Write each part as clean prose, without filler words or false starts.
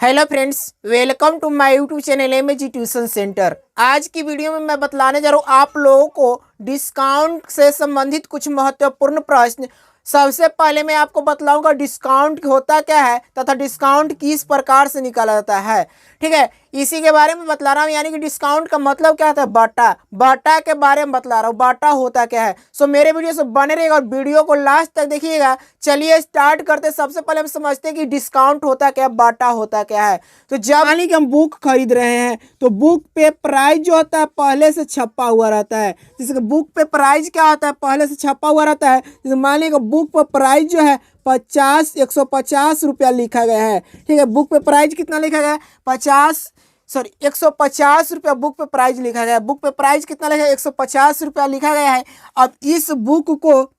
Hello friends, welcome to my YouTube channel MAG tuition centre. आज की video में मैं बतलाने जा रहा हूँ आप लोगों को डिस्काउंट से संबंधित कुछ महत्वपूर्ण प्रश्न। सबसे पहले मैं आपको बतलाऊंगा डिस्काउंट होता क्या है तथा डिस्काउंट किस प्रकार से निकाला जाता है। ठीक है, इसी के बारे में बतला रहा हूँ, यानी कि डिस्काउंट का मतलब क्या होता है। बाटा के बारे में बतला रहा हूँ, बाटा होता क्या है। सो मेरे वीडियो से बने रहेगा और वीडियो को लास्ट तक देखिएगा। चलिए स्टार्ट करते। सबसे पहले हम समझते हैं कि डिस्काउंट होता क्या है, बाटा होता क्या है। तो जब मान लीजिए कि हम बुक खरीद रहे हैं तो बुक पे प्राइस जो होता है पहले से छपा हुआ रहता है। जैसे कि बुक पे प्राइस क्या होता है, पहले से छपा हुआ रहता है। जैसे मान लीजिए बुक पर प्राइस जो है 150 रुपया लिखा गया है। ठीक है, बुक पे प्राइस कितना लिखा गया है, 150 रुपया बुक पे प्राइस लिखा गया है। बुक पे प्राइस कितना लिखा है, 150 रुपया लिखा गया है। अब इस बुक को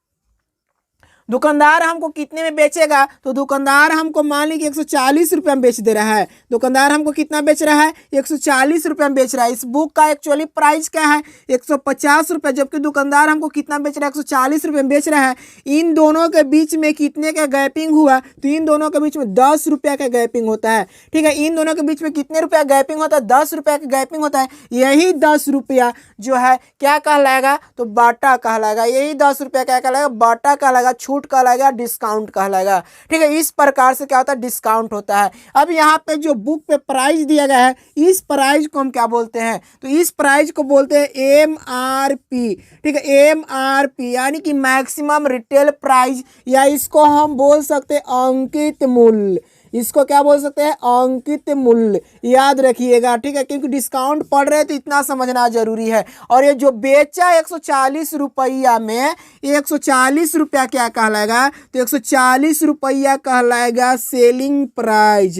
दुकानदार हमको कितने में बेचेगा, तो दुकानदार हमको मान लीजिए 140 रुपया में बेच दे रहा है। दुकानदार हमको कितना बेच रहा है, 140 रुपया में बेच रहा है। इस बुक का एक्चुअली प्राइस क्या है, 150 रुपया, जबकि दुकानदार हमको कितना बेच रहा है, 140 रुपये में बेच रहा है। इन दोनों के बीच में कितने का गैपिंग हुआ, तो इन दोनों के बीच में 10 रुपया का गैपिंग होता है। ठीक है, इन दोनों के बीच में कितने रुपया गैपिंग होता है, 10 रुपया का गैपिंग होता है। यही 10 रुपया जो है क्या कहलाएगा, तो बाटा कहलाएगा। यही 10 रुपया क्या कहलाएगा, बाटा कहलाएगा, छूट कहलाएगा, डिस्काउंट कहलाएगा। ठीक है, इस प्रकार से क्या होता है, डिस्काउंट होता है। अब यहाँ पे जो बुक पे प्राइस दिया गया है, इस प्राइस को हम क्या बोलते हैं, तो इस प्राइस को बोलते हैं MRP। ठीक है, MRP यानी कि मैक्सिमम रिटेल प्राइस, या इसको हम बोल सकते हैं अंकित मूल्य। इसको क्या बोल सकते हैं, अंकित मूल्य। याद रखिएगा, ठीक है, क्योंकि डिस्काउंट पड़ रहे हैं तो इतना समझना जरूरी है। और ये जो बेचा 140 रुपया में, 140 रुपया क्या कहलाएगा, तो 140 रुपया कहलाएगा सेलिंग प्राइस।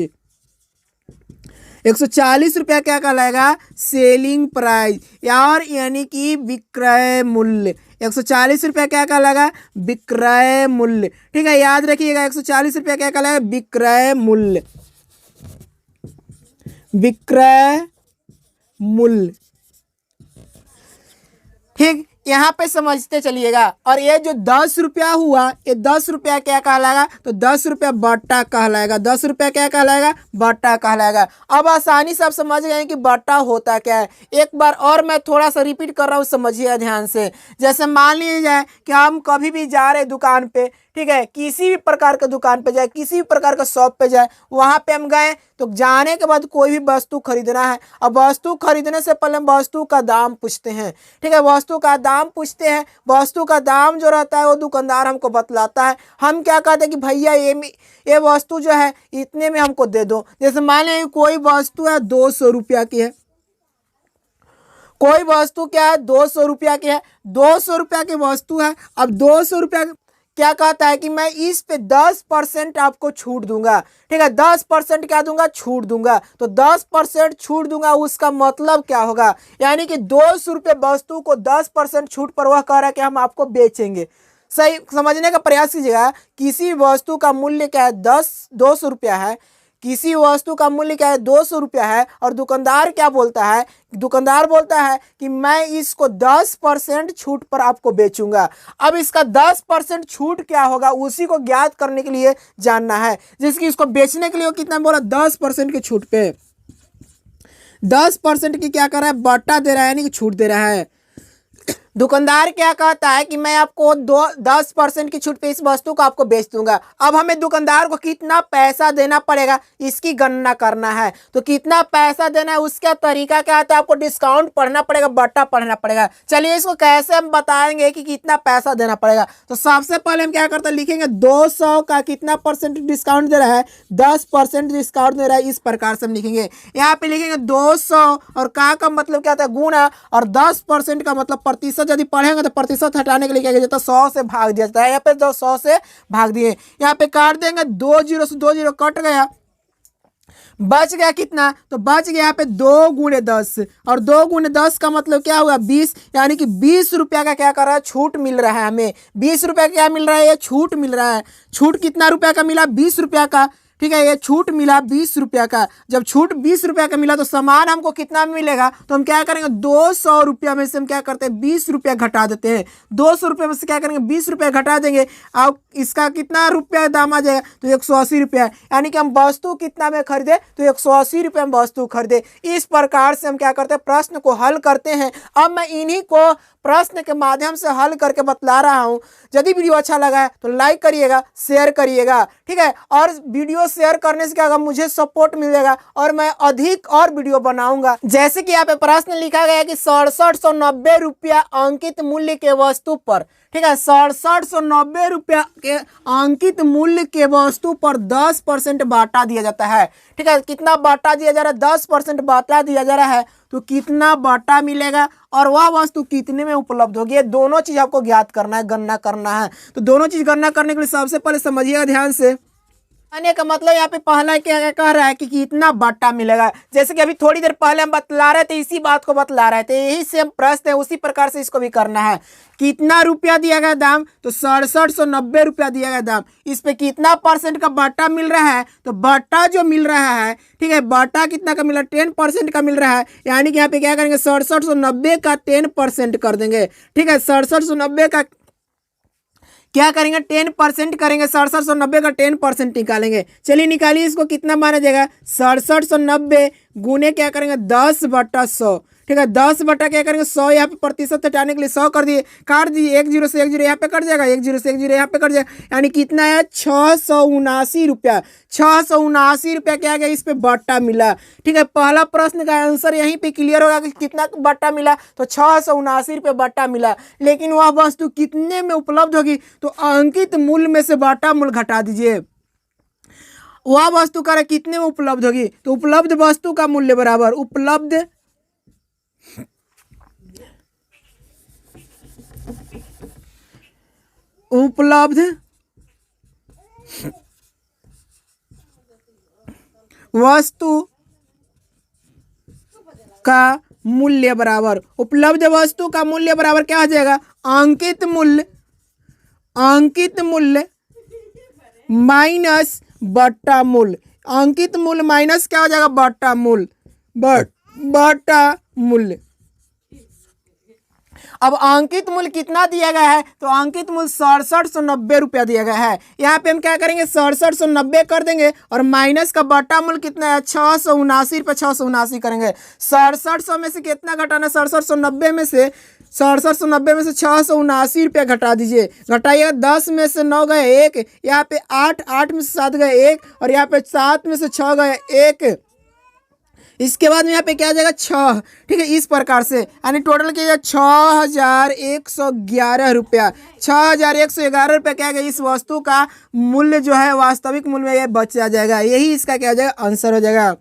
140 रुपया क्या कहलाएगा, सेलिंग प्राइस, और यानी कि विक्रय मूल्य। 140 रुपया क्या कहलाएगा, विक्रय मूल्य। ठीक है, याद रखिएगा 140 रुपया क्या कहलाएगा, विक्रय मूल्य। विक्रय मूल्य। ठीक, यहाँ पे समझते चलिएगा। और ये जो 10 रुपया हुआ, ये 10 रुपया क्या कहलाएगा, तो 10 रुपया बट्टा कहलाएगा। 10 रुपया क्या कहलाएगा, बट्टा कहलाएगा। अब आसानी से आप समझ गए कि बट्टा होता क्या है। एक बार और मैं थोड़ा सा रिपीट कर रहा हूँ, समझिए ध्यान से। जैसे मान लीजिए जाए कि हम कभी भी जा रहे दुकान पे, ठीक है, किसी भी प्रकार का दुकान पे जाए, किसी भी प्रकार का शॉप पे जाए, वहां पे हम गए तो जाने के बाद कोई भी वस्तु खरीदना है। अब वस्तु खरीदने से पहले हम वस्तु का दाम पूछते हैं। ठीक है, वस्तु का दाम पूछते हैं। वस्तु का दाम जो रहता है वो दुकानदार हमको बतलाता है। हम क्या कहते हैं कि भैया ये वस्तु जो है इतने में हमको दे दो। जैसे मान लीजिए कोई वस्तु है 200 रुपया की है, कोई वस्तु क्या है 200 रुपया की है, 200 रुपया की वस्तु है। अब 200 रुपया क्या कहता है कि मैं इस पे 10% आपको छूट दूंगा। ठीक है, 10% क्या दूंगा, छूट दूंगा। तो 10% छूट दूंगा, उसका मतलब क्या होगा, यानी कि 200 रुपये वस्तु को 10% छूट पर वह कह रहा है कि हम आपको बेचेंगे। सही समझने का प्रयास कीजिएगा। किसी वस्तु का मूल्य क्या है, 200 रुपया है। किसी वस्तु का मूल्य क्या है, 200 रुपया है। और दुकानदार क्या बोलता है, दुकानदार बोलता है कि मैं इसको 10% छूट पर आपको बेचूंगा। अब इसका 10% छूट क्या होगा, उसी को ज्ञात करने के लिए जानना है। जिसकी इसको बेचने के लिए कितना बोला, 10% की छूट पे 10% की क्या कर रहा है, बट्टा दे रहा है, यानी कि छूट दे रहा है। दुकानदार क्या कहता है कि मैं आपको 10% की छूट पे इस वस्तु को आपको बेच दूंगा। अब हमें दुकानदार को कितना पैसा देना पड़ेगा, इसकी गणना करना है। तो कितना पैसा देना है, उसका तरीका क्या होता है, आपको डिस्काउंट पढ़ना पड़ेगा, बट्टा पढ़ना पड़ेगा। चलिए इसको कैसे हम बताएंगे कि कितना पैसा देना पड़ेगा। तो सबसे पहले हम क्या करते हैं, लिखेंगे 200 का कितना परसेंट डिस्काउंट दे रहा है, 10% डिस्काउंट दे रहा है। इस प्रकार से हम लिखेंगे। यहाँ पे लिखेंगे 200 और का मतलब क्या होता है, गुणा, और 10% का मतलब प्रतिशत। यदि पढ़ेंगे तो प्रतिशत हटाने के लिए क्या किया जाता है, 100 से भाग दिया जाता है। यहाँ पे 100 से भाग दिए, यहाँ पे काट देंगे, 2 0 से 2 0 कट गया, बच गया कितना, तो बच गया यहाँ पे 2 गुणे 10। और 2 गुणे 10 का मतलब क्या हुआ, 20। यानी कि 20 रुपया का क्या कर रहा है, छूट मिल रहा है हमें। 20 रुपया क्या मिल रहा है, ये छूट मिल रहा है। छूट कितना रुपया का मिला, 20 रुपया का। ठीक है, ये छूट मिला 20 रुपया का। जब छूट 20 रुपया का मिला तो सामान हमको कितना मिलेगा, तो हम क्या करेंगे 200 रुपया में से हम क्या करते हैं 20 रुपया घटा देते हैं। 200 रुपये में से क्या करेंगे 20 रुपया घटा देंगे। अब इसका कितना रुपया दाम आ जाएगा, तो 180 रुपया। यानी कि हम वस्तु कितना में खरीदे, तो 180 रुपये में वस्तु खरीदे। इस प्रकार से हम क्या करते हैं प्रश्न को हल करते हैं। अब मैं इन्हीं को प्रश्न के माध्यम से हल करके बतला रहा हूं। यदि वीडियो अच्छा लगा है तो लाइक करिएगा, शेयर करिएगा, ठीक है। और वीडियो शेयर करने से क्या होगा, मुझे सपोर्ट मिलेगा और मैं अधिक और वीडियो बनाऊंगा। जैसे कि यहाँ पे प्रश्न लिखा गया है कि 6790 रुपया अंकित मूल्य के वस्तु पर, ठीक है, 6790 रुपया के अंकित मूल्य के वस्तु पर 10% बाटा दिया जाता है। ठीक है, कितना बाटा दिया जा रहा है, 10% बाटा दिया जा रहा है, तो कितना बाटा मिलेगा और वह वस्तु कितने में उपलब्ध होगी, ये दोनों चीज आपको ज्ञात करना है, गणना करना है। तो दोनों चीज गणना करने के लिए सबसे पहले समझिएगा ध्यान से। आने का मतलब यहाँ पे पहला क्या कह रहा है कि कितना बाटा मिलेगा। जैसे कि अभी थोड़ी देर पहले हम बतला रहे थे, इसी बात को बतला रहे थे, यही सेम प्रश्न है, उसी प्रकार से इसको भी करना है। कितना रुपया दिया गया दाम, तो 6790 रुपया दिया गया दाम। इस पे कितना परसेंट का बाटा मिल रहा है, तो बाटा जो मिल रहा है, ठीक है, बाटा कितना का मिल रहा है, 10% का मिल रहा है। यानी कि यहाँ पे क्या करेंगे 6790 का 10% कर देंगे। ठीक है, 6790 का क्या करेंगे 10% करेंगे, 6790 का 10% निकालेंगे। चलिए निकालिए, इसको कितना माना जाएगा, 6790 गुने क्या करेंगे 10/100। ठीक है, 10 क्या करेंगे 100, यहाँ पे प्रतिशत हटाने के लिए 100 कर दिए, काट दिए, 1 0 से 1 0 यहाँ पे कट जाएगा, 1 0 से 1 0 यहाँ पे कट जाएगा। यानी कितना है 679 रुपया। 679 रुपया क्या गया, इस पे बट्टा मिला। ठीक है, पहला प्रश्न का आंसर यहीं पे क्लियर होगा कि कितना बट्टा मिला, तो 679 रुपये बट्टा मिला। लेकिन वह वस्तु कितने में उपलब्ध होगी, तो अंकित मूल्य में से बाटा मूल्य घटा दीजिए। वह वस्तु का कितने में उपलब्ध होगी, तो उपलब्ध वस्तु का मूल्य बराबर उपलब्ध वस्तु का मूल्य बराबर, उपलब्ध वस्तु का मूल्य बराबर क्या हो जाएगा, अंकित मूल्य माइनस बट्टा मूल्य। अंकित मूल्य माइनस क्या हो जाएगा, बट्टा मूल्य, बट्टा मूल्य। अब अंकित मूल्य कितना दिया गया है, तो अंकित मूल्य 6790 रुपया दिया गया है। यहाँ पे हम क्या करेंगे 6790 कर देंगे और माइनस का बटा मूल्य कितना है 679 रुपये, 679 करेंगे। 6700 में से कितना घटाना, 6790 में से 6790 में से 679 रुपया घटा दीजिए। घटाइएगा, 10 में से 9 गए 1, यहाँ पे 8 में से 7 गए 1, और यहाँ पे 7 में से 6 गए 1। इसके बाद में यहाँ पे क्या आ जाएगा 6। ठीक है, इस प्रकार से यानी टोटल क्या जाएगा 6111 रुपया। 6111 रुपया क्या है, इस वस्तु का मूल्य जो है वास्तविक मूल्य में ये बच जाएगा। यही इसका क्या हो जाएगा आंसर हो जाएगा।